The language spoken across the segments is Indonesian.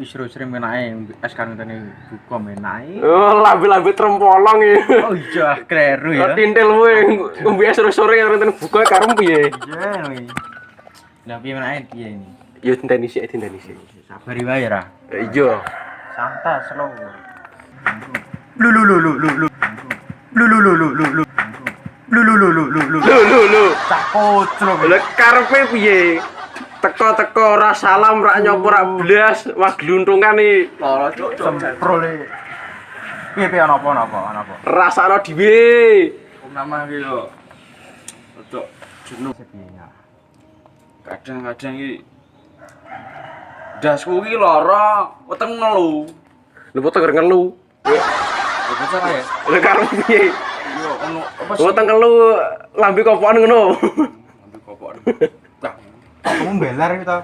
seru-seru menake es kan ngene buka menake. Oh, lambe-lambe trempolong iki. Oh iya, kleru ya. Tintil kowe ngombe sore-sore renten buka karo piye? Iya wi. Lah piye menake piye ini? Yo tindani sik, tindani sik. Sabar wae ra. Iya. Santai slow. Lu lu lu lu lu lu. Lu lu lu lu lu lu. Lu lu lu lu lu lu. Lho. Cak kocro. Lah karepe piye? Teko-teko ora salam rak nyopo rak blas, wah gluntungan iki. Loro cuk semprole. Piye ana apa? Rasane dhewe. Nama iki yo. Rodok jenuh. Kadang-kadang iki dasku iki lara, weteng ngelu. Lho foto ngelu. Ya bisa ya. Lah karepe piye? Yo ono apa sih? Weteng ngelu lambe kopokan ngono. Ambil kopok. Lah, Kamu beler gitu.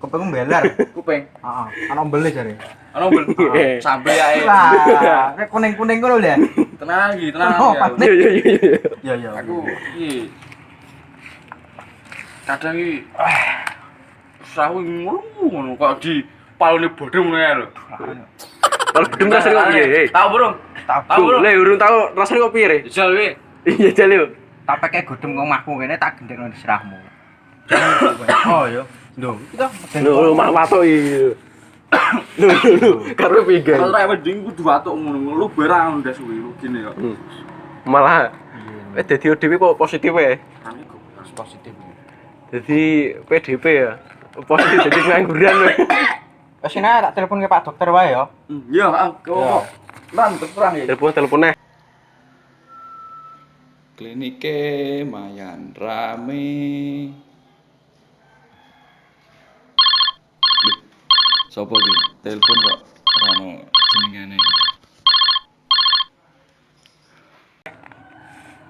Kepengmu beler. kuping. Heeh, ana mbele jare. Ono bel. Sampai ae. Lah, nek kuning-kuning ngono lho. Tenang lagi, tenang Oh, lagi. Iya. Ya. Aku iki kadang iki sawu ngono kok di palune bodho ngono ya lho. Kalau bedem rasane kok piye? Tahu burung? Tahu burung? Lah urung tau rasane kok piye? Re? Jal wi. Iya jal yo. Tak peke godhem kok omahku kene tak gendeng nang serahmu. Oh yo. Lho, kita Lho mak watuk iki. Lho. Karo piye? Kalau rek mending kudu watuk ngono, lu barang ndas kuwi rugine yo. Malah dadi ODP kok positif ya. Kami kok harus positif. Jadi PDP ya. Positif jadi pengangguran we. Wes ini tak telepon ke Pak Dokter wae yo. Iya, kok. Mantep perang ya. Telepon. Klinike mayan rame. Loh, sopo iki? Telepon kok ora ono jenengane.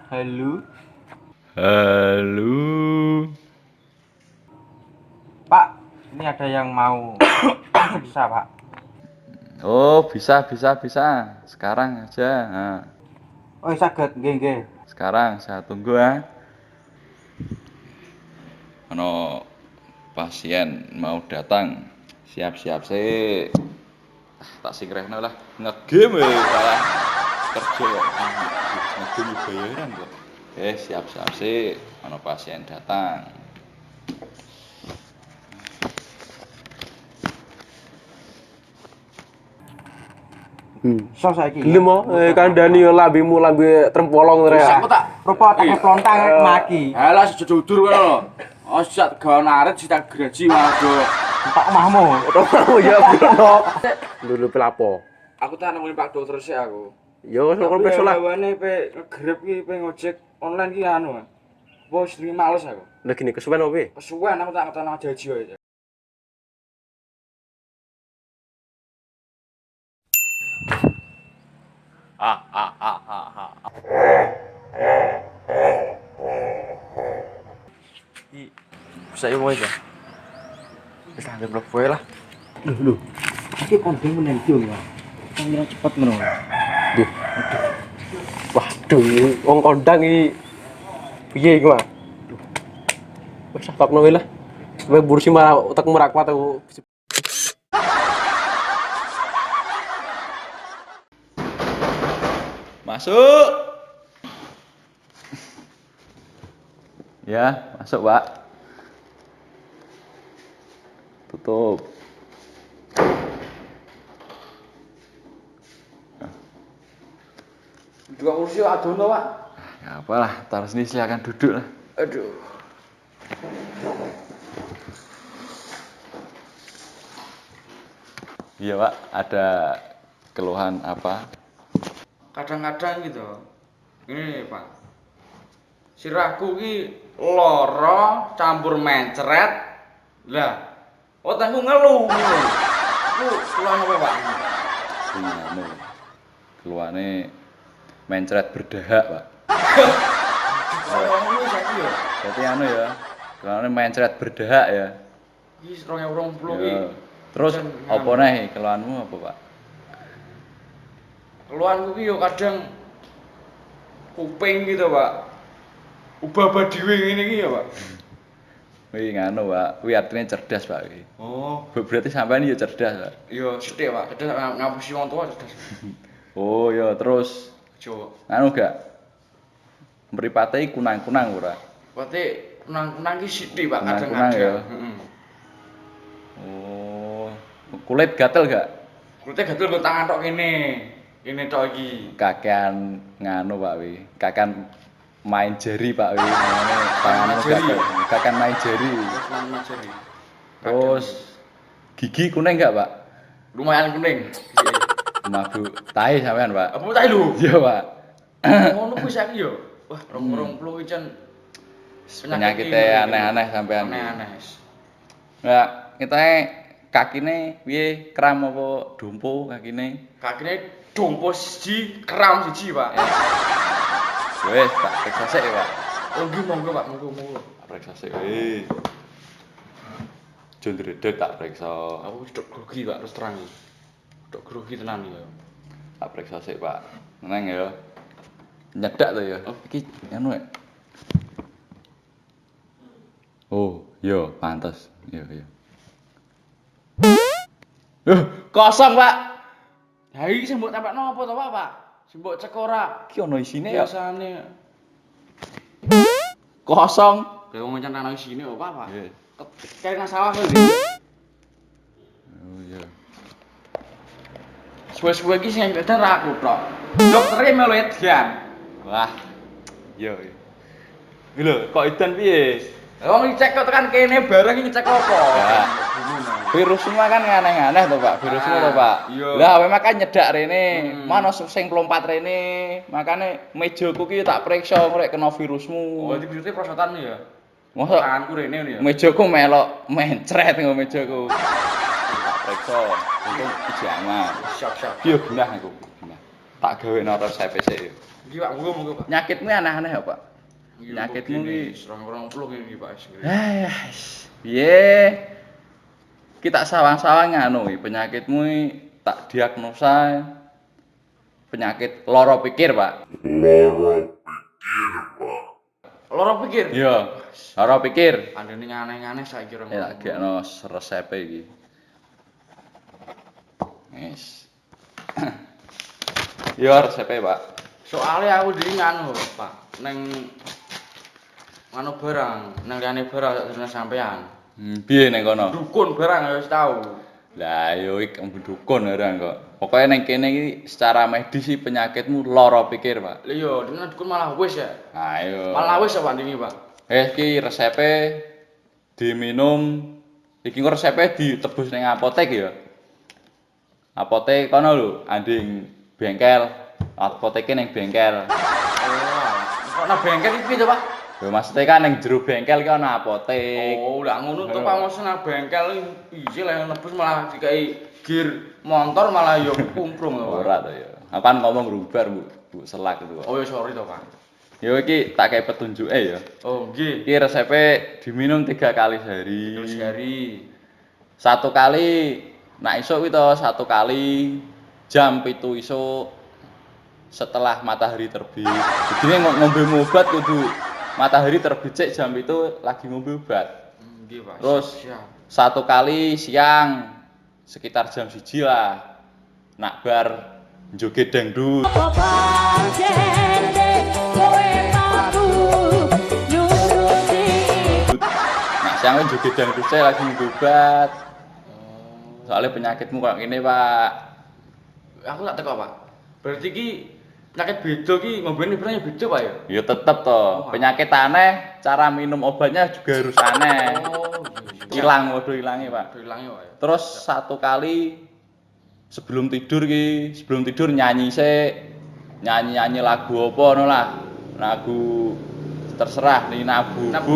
Halo. Halo. Pak, ini ada yang mau bisa, Pak. Oh, bisa. Sekarang aja. Nah, Oh, saged nggih. sekarang saya tunggu ya. Ono pasien mau datang. Siap-siap sih. Tak singkrehno lah. Ngegame kayak kerja kok. Ngegame bayaran kok. Siap-siap sih. Ono pasien datang. So saiki. Gelem mo kandhani yo lambemu lambe trempolong Wis ora. aku tak Rupa tak plontang maki. Halah sejudur kowe lho. Oh, sak gawan arit tak graji waduh. Pak omahmu. Oh ya bener. Lho pelapo. Aku tak nemoni Pak Dokter sih aku. Yo wis kok peso lah. Lawane pe ngegrep ki pe ngojek online ki anu. Apa jenenge males aku. Lah gini kesuwen opo? Kesuwen aku tak ngetokno jaji wae. Saya wae ya. Wis tak blok wae lah. Lho. Iki kondeng menen yo ya. Kang cepet ngono. Waduh, wong kondang iki piye iki, Mas? Wis stopno wae lah. Kowe bursi malah utekmu ra kuat aku. Masuk. Ya, masuk, Pak. Tutup. Dua kursi adono, Pak. Ya apalah, taruh sini silakan duduk lah. Aduh. Iya, Pak, ada keluhan apa? Kadang-kadang gitu. Ini, Pak. Sirahku ki lara campur mencret. Lah, otakku ngeluh. Ku keluhan apa, Pak? Anu, keluhane mencret berdahak, Pak. Oh, ngono saiki yo. Berarti anu ya, keluhane mencret berdahak ya. Iki 2020 iki. Ya. Terus apa nih keluhanmu apa, Pak? Keluhanku ki yo kadang kuping gitu, Pak. Ubah-ubah dhewe ngene iki ya, Pak. Wih nganu Pak, wih artinya cerdas Pak. Wih. Oh, Berarti sampean ya cerdas Pak. iya sithik Pak. Cerdas ngapusi wong tua cerdas. Oh ya terus Jo. nganu gak mripate kunang-kunang ora? Berarti kunang-kunang ki sithik Pak Kunang-kunang kadang-kadang. ya? Heeh. Oh, kulit gatel gak? Kulite gatel kok tangan tok kene. Kene tok iki. Kakean nganu Pak wi. Kakean main jari Pak wi. Namanya tanganmu Main jari. gatel. Kakean main jari. Terus nang majeri. Terus gigi kuning gak Pak? Lumayan kuning. Mabuk tahe sampean Pak. Apa tak lho? Iya Pak. Ngono kuwi saiki yo. Wah, 2020 iki jan Penyakitnya aneh-aneh sampean. Aneh-aneh. Nah, kita kakine piye kram apa dumpo kakine? Kakine dompo siji, kram siji, Pak. Wes, tak periksa sik ya, Pak. Oh, nggih monggo, Pak. Monggo. Periksa sik wis. Jendredeg tak periksa. Aku dok grogi, Pak, terus terang. Dok grogi tenan ya. Tak periksa sik, Pak. Neng ya. Nyedak to ya. Oh, iki anu ya. Oh, iya, pantes. Iya. Kosong, Pak. Ha iki sing mbok tampakno apa to, Pak? Sing mbok cek ora. Iki ono isine ya. Biasane Kosong. kayak wong ngencan nang isine kok, Pak. Iya. Kayak nang sawah lho. Oh, iya. Suwe-suwe iki sing edan ra aku tok. Doktere melu edan. Wah. Iya. Iki lho, kok edan piye? Wong ngecek kok tekan kene bareng iki ngecek apa? Ya. Virus semua kan aneh-aneh to, Pak. Virus to, Pak. Iya. Lah, kowe makan nyedak rene. Mana sing mlompat rene. Makane mejaku ki tak periksa rek kena virusmu. Oh, iki virusnya prosotan ya. Mosok Tanganku rene ya. mejaku melok mencret nggo mejaku. Tak periksa. Untung iki aman. Siap. Yo genah aku. Genah. Tak gawe nara resep sik. Iki Pak, monggo, Pak. Nyakitmu aneh-aneh ya, Pak? Penyakitmu ki 2020 iki, Pak. Piye? Kita sawang-sawang nganu iki penyakitmu iki tak diagnosa penyakit loro pikir, Pak. Loro pikir. Iya, loro pikir. Andene aneh-aneh saiki rong. Ya tak gekno resepe iki. Wis. Yo resepe, Pak. Soale aku dhewe nganu, Pak. Neng anu barang, nang liyane barang sak dene sampean. Piye ning kono? Dukun barang ya wis tau. Lah yo iki dukun ora kok. Pokoke ning kene iki secara medis iki penyakitmu loro pikir, Pak. Lha iya, dene dukun malah wis ya. Ayo. Malah wis apa ndingi, Pak? Iki resepe diminum. Iki kok resepe ditebus ning apotek ya. Apotek kono lho, anding bengkel. Apoteke ning bengkel. Oh, kok nang bengkel iki piye to, Pak? Lho maksudnya kan ning jero bengkel ki ana apotek. Oh, lah ngono to Pak, mosok nang bengkel piye lah nebus malah dikai gear motor malah ya kumprung to, Pak. Ora to ya. Apan ngomong rubar, Bu selak itu. Oh ya sorry to, Pak. Yo iki tak kei petunjuke ya. Oh, nggih. Iki resepe diminum 3 kali sehari. Terus hari. 1 kali nak isuk kuwi to 1 kali jam 7 isuk setelah matahari terbit. Jadi ngombe obat kudu matahari terbit cek jam itu lagi ngombe obat. Nggih, Pak. Terus Siap. 1 kali siang sekitar jam 1 lah. Nak bar joget dangdut. Nak siang joget dangdut saya lagi ngombe obat. Soalnya penyakitmu kayak gini, Pak. Aku tak teko, Pak. Berarti ki penyakit beda ki ngombene berarti beda, Pak ya? Ya tetep toh. Penyakit aneh, cara minum obatnya juga harus aneh. Oh, Hilang, waduh hilangnya, Pak. hilangnya, Pak ya. Terus 1 kali sebelum tidur nyanyi nyanyi lagu apa ngono lah. Lagu terserah nih nabu. Nabu.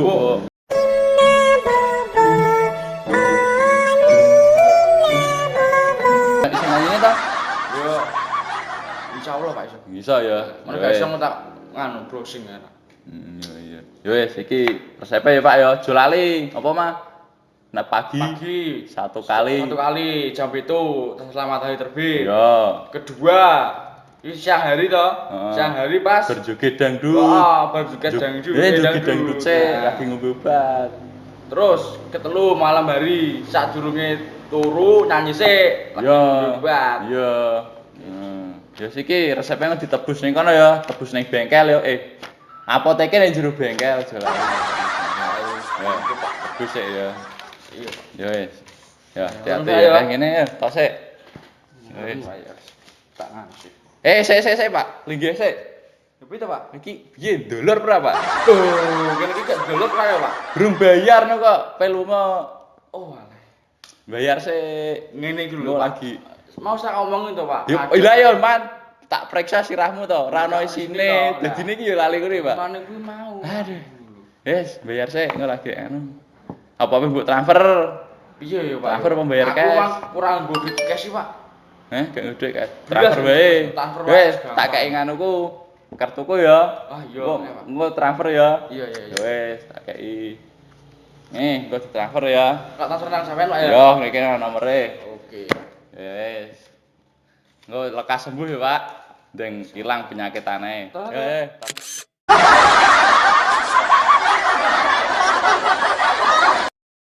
Bisa nyanyi toh? Yo. Insyaallah, Pak iso. Bisa ya. Mereka iso tak nganu browsing ya. Iya. Yo wis iki resepe ya, Pak ya. Aja lali. Apa mah? Nah pagi 1 kali. 1 kali jam itu setelah matahari terbit. Iya. Kedua, ini siang hari toh. Siang hari pas Berjoget dangdut. wah, berjoget dangdut. Joget dangdut sih lagi ngombe obat. Terus ketelu malam hari sadurunge turu nyanyi sik. Iya. Buat. Iya. Ya siki resepnya ditebus ning kono ya, tebus ning bengkel ya. Apoteke ning jero bengkel jalan. Ya, tebus sik ya. Iya. Ya wis. Ya, hati-hati Ya, ya. Ngene ya, tos sik. Ya wis. Tak ngasih. Sik, Pak. Linggih sik. Tapi itu Pak. Iki piye dolar berapa? Tuh, kene iki gak dolot kae Pak. Belum bayar no kok, pelunga. Oh, alah. Bayar sik. Ngene iki Lu lho Pak. lagi. Mau saya ngomongin to Pak. Yuk, iya ya, Man. Tak periksa sirahmu to, ora ono isine. Dadine iki ya lali kuwi, Pak. Mana kuwi mau. Aduh. Wes, bayar sik engko lagi anu. Apa mbok transfer? Iya ya Pak. Transfer pembayar Aku cash. uang kurang nggo duit cash sih Pak. Gak ngedek kan. Iya, Transfer wae. transfer wae, Wes, gampang. tak kei nganuku. Kartuku ya. Ah iya, Engko Pak. engko transfer ya. Iya iya iya. Wes, tak kei. Nih, engko ditransfer ya. Kak transfer nang sampean Pak ya. Yo, niki nomere. Oke. Wes. Engko lekas sembuh ya, Pak. Ndeng ilang penyakit aneh. Toh. Eh.